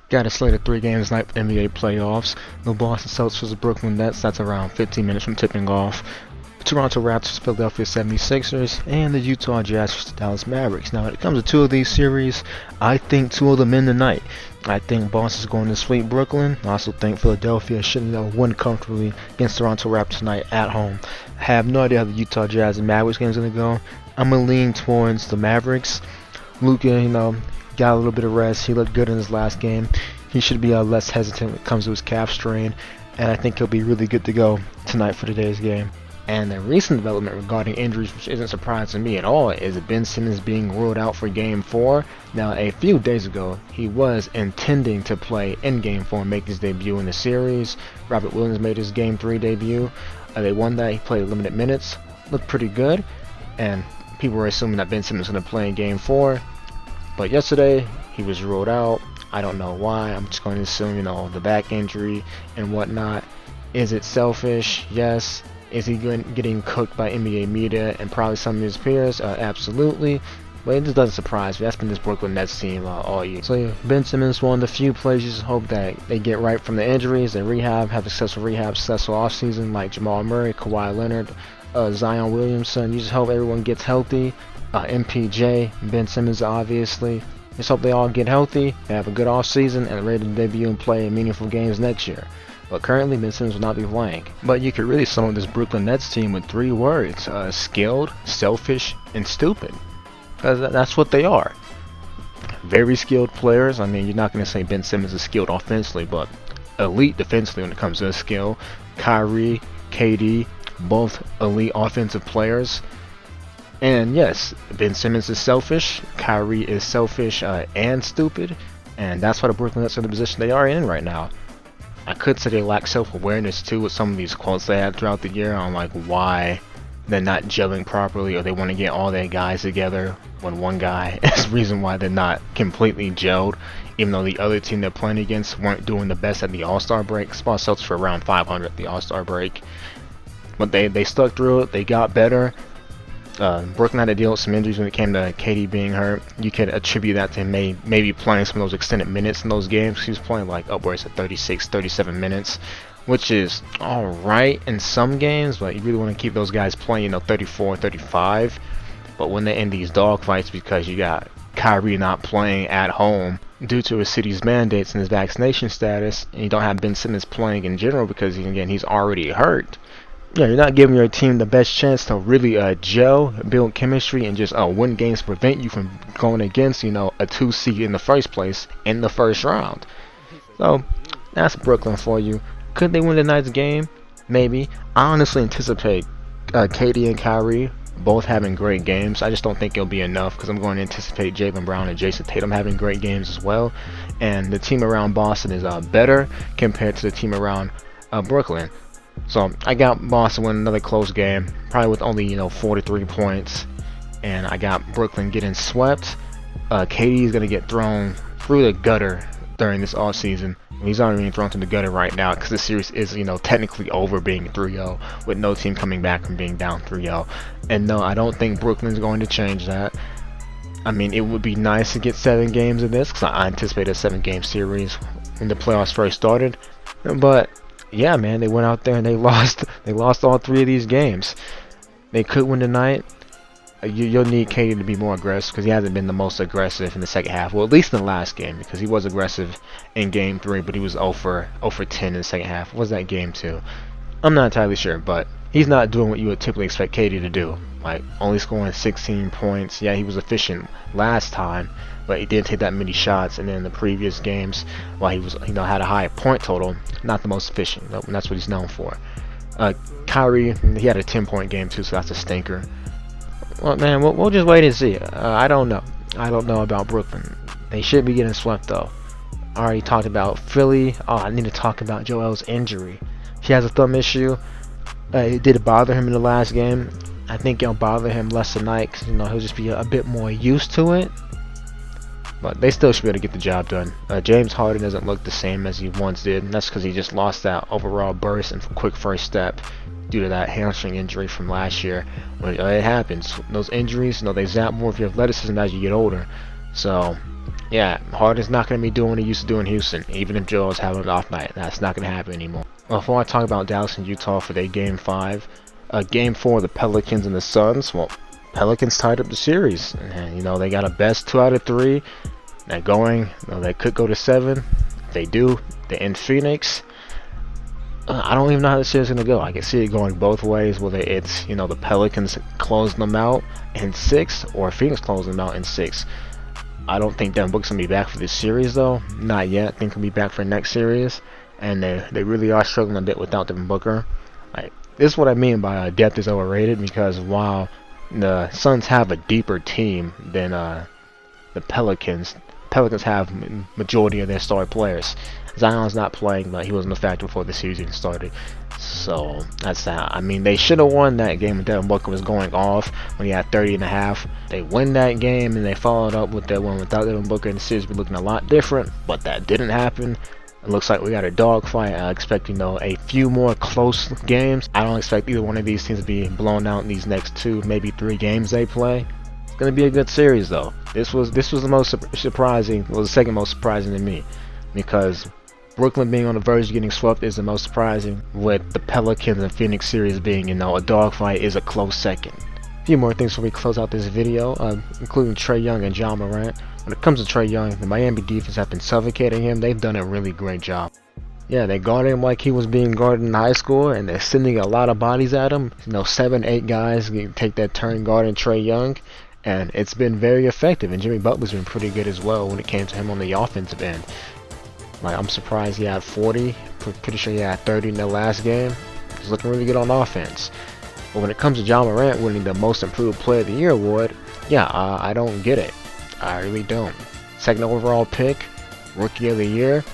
Got a slate of 3 games tonight for NBA playoffs. The Boston Celtics vs. the Brooklyn Nets, that's around 15 minutes from tipping off. Toronto Raptors, Philadelphia 76ers, and the Utah Jazz vs. the Dallas Mavericks. Now, when it comes to 2 of these series, I think 2 of them in tonight. I think Boston's going to sweep Brooklyn. I also think Philadelphia should win comfortably against Toronto Raptors tonight at home. I have no idea how the Utah Jazz and Mavericks game is going to go. I'm going to lean towards the Mavericks. Luka, got a little bit of rest. He looked good in his last game. He should be less hesitant when it comes to his calf strain, and I think he'll be really good to go tonight for today's game. And the recent development regarding injuries, which isn't surprising to me at all, is Ben Simmons being ruled out for Game 4. Now, a few days ago, he was intending to play in Game 4 and make his debut in the series. Robert Williams made his Game 3 debut. They won that. He played limited minutes. Looked pretty good. And people were assuming that Ben Simmons was going to play in Game 4. But yesterday, he was ruled out. I don't know why. I'm just going to assume, the back injury and whatnot. Is it selfish? Yes. Is he getting cooked by NBA media and probably some of his peers? Absolutely. But it just doesn't surprise me. That's been this Brooklyn Nets team all year. So yeah, Ben Simmons, one of the few players you just hope that they get right from the injuries, they rehab, have successful rehab, successful offseason, like Jamal Murray, Kawhi Leonard, Zion Williamson. You just hope everyone gets healthy. MPJ, Ben Simmons, obviously. Just hope they all get healthy, they have a good offseason, and ready to debut and play in meaningful games next year. But currently, Ben Simmons will not be playing. But you could really sum up this Brooklyn Nets team with 3 words: skilled, selfish, and stupid. Because that's what they are. Very skilled players. I mean, you're not going to say Ben Simmons is skilled offensively, but elite defensively when it comes to his skill. Kyrie, KD, both elite offensive players. And yes, Ben Simmons is selfish, Kyrie is selfish and stupid, and that's why the Brooklyn Nets are in the position they are in right now. I could say they lack self-awareness too with some of these quotes they had throughout the year on like why they're not gelling properly, or they want to get all their guys together when one guy is the reason why they're not completely gelled, even though the other team they're playing against weren't doing the best at the All-Star break. Spot Celtics for around 500 at the All-Star break, but they stuck through it, they got better. Brooklyn had to deal with some injuries when it came to KD being hurt. You could attribute that to him maybe playing some of those extended minutes in those games. He was playing like upwards of 36, 37 minutes, which is alright in some games, but you really want to keep those guys playing, 34, 35. But when they're in these dogfights because you got Kyrie not playing at home due to his city's mandates and his vaccination status, and you don't have Ben Simmons playing in general because, again, he's already hurt. You're not giving your team the best chance to really gel, build chemistry, and just win games, prevent you from going against, a 2 seed in the first place in the first round. So that's Brooklyn for you. Could they win tonight's game? Maybe. I honestly anticipate KD and Kyrie both having great games. I just don't think it'll be enough because I'm going to anticipate Jaylen Brown and Jason Tatum having great games as well. And the team around Boston is better compared to the team around Brooklyn. So I got Boston winning another close game, probably with only 43 points, and I got Brooklyn getting swept. KD is gonna get thrown through the gutter during this off season. He's already being thrown through the gutter right now because the series is technically over, being 3-0 with no team coming back from being down 3-0. And no, I don't think Brooklyn's going to change that. I mean, it would be nice to get 7 games of this because I anticipated a 7-game series when the playoffs first started, but yeah, man, they went out there and they lost all 3 of these games. They could win tonight. You'll need KD to be more aggressive because he hasn't been the most aggressive in the second half. Well, at least in the last game, because he was aggressive in Game 3, but he was 0 for 10 in the second half. What was that Game 2? I'm not entirely sure, but he's not doing what you would typically expect KD to do. Like, only scoring 16 points. Yeah, he was efficient last time, but he didn't take that many shots. And then in the previous games, while he was, had a high point total, not the most efficient. And that's what he's known for. Kyrie, he had a 10-point game too, so that's a stinker. Well, man, we'll just wait and see. I don't know. I don't know about Brooklyn. They should be getting swept though. I already talked about Philly. Oh, I need to talk about Joel's injury. He has a thumb issue. It did bother him in the last game. I think it'll bother him less tonight because he'll just be a bit more used to it. But they still should be able to get the job done. James Harden doesn't look the same as he once did, and that's because he just lost that overall burst and quick first step due to that hamstring injury from last year. It happens. Those injuries, they zap more of your athleticism as you get older. So Yeah, Harden's not going to be doing what he used to do in Houston, even if Joel's having an off night. That's not going to happen anymore. Well, before I talk about Dallas and Utah for their Game 5, Game 4, the Pelicans and the Suns, well, Pelicans tied up the series. And, you know, they got a best 2 out of 3. They're going, you know, they could go to 7. If they do, they're in Phoenix. I don't even know how the series is going to go. I can see it going both ways, whether it's, you know, the Pelicans closing them out in 6 or Phoenix closing them out in 6. I don't think Devin Booker's going to be back for this series, though. Not yet. I think he'll be back for the next series. And they really are struggling a bit without Devin Booker. This is what I mean by depth is overrated, because while the Suns have a deeper team than the Pelicans have majority of their star players. Zion's not playing, but he wasn't a factor before the season started. So that's that. I mean, they should have won that game when Devin Booker was going off when he had 30.5. They win that game and they followed up with that one without Devin Booker, and the series would be looking a lot different. But that didn't happen. It looks like we got a dogfight. I expect, you know, a few more close games. I don't expect either one of these teams to be blown out in these next 2, maybe 3 games they play. It's gonna be a good series, though. This was the most surprising. Well, the second most surprising to me, because Brooklyn being on the verge of getting swept is the most surprising, with the Pelicans and Phoenix series being, you know, a dogfight is a close second. A few more things before we close out this video, including Trae Young and Ja Morant. When it comes to Trae Young, the Miami defense have been suffocating him. They've done a really great job. Yeah, they guarded him like he was being guarded in high school, and they're sending a lot of bodies at him. You know, 7, 8 guys can take that turn guarding Trae Young, and it's been very effective. And Jimmy Butler's been pretty good as well when it came to him on the offensive end. Like, I'm surprised he had 40. Pretty sure he had 30 in the last game. He's looking really good on offense. But when it comes to Ja Morant winning the Most Improved Player of the Year award, yeah, I don't get it. I really don't. Second overall pick, Rookie of the Year.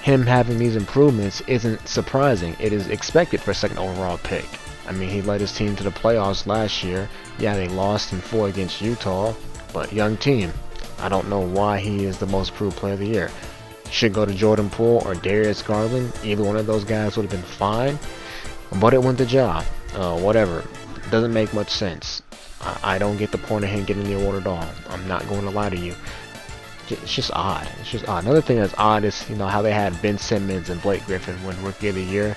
Him having these improvements isn't surprising. It is expected for a second overall pick. I mean, he led his team to the playoffs last year. Yeah, they lost in 4 against Utah, but young team. I don't know why he is the Most Improved Player of the Year. Should go to Jordan Poole or Darius Garland. Either one of those guys would have been fine, but it went to Ja. Whatever. It doesn't make much sense. I don't get the point of him getting the award at all. I'm not going to lie to you. It's just odd. It's just odd. Another thing that's odd is, you know, how they had Ben Simmons and Blake Griffin win Rookie of the Year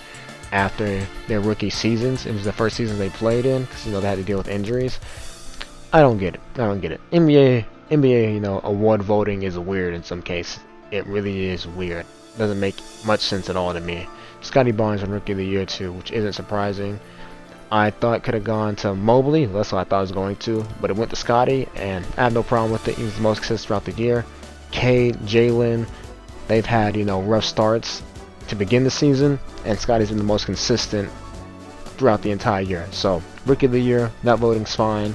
after their rookie seasons. It was the first season they played in, because, you know, they had to deal with injuries. I don't get it. I don't get it. NBA, you know, award voting is weird in some cases. It really is weird. Doesn't make much sense at all to me. Scotty Barnes won Rookie of the Year too, which isn't surprising. I thought it could have gone to Mobley. That's what I thought it was going to, but it went to Scotty, and I have no problem with it. He was the most consistent throughout the year. Cade, Jalen, they've had, you know, rough starts to begin the season, and Scotty's been the most consistent throughout the entire year. So, Rookie of the Year, that voting's fine.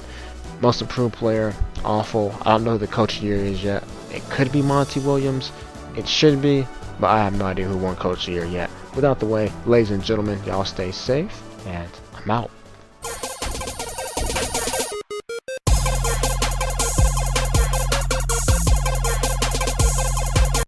Most Improved Player, awful. I don't know who the Coach of the Year is yet. It could be Monty Williams. It should be, but I have no idea who won Coach of the Year yet. Without the way, ladies and gentlemen, y'all stay safe, and I'm out.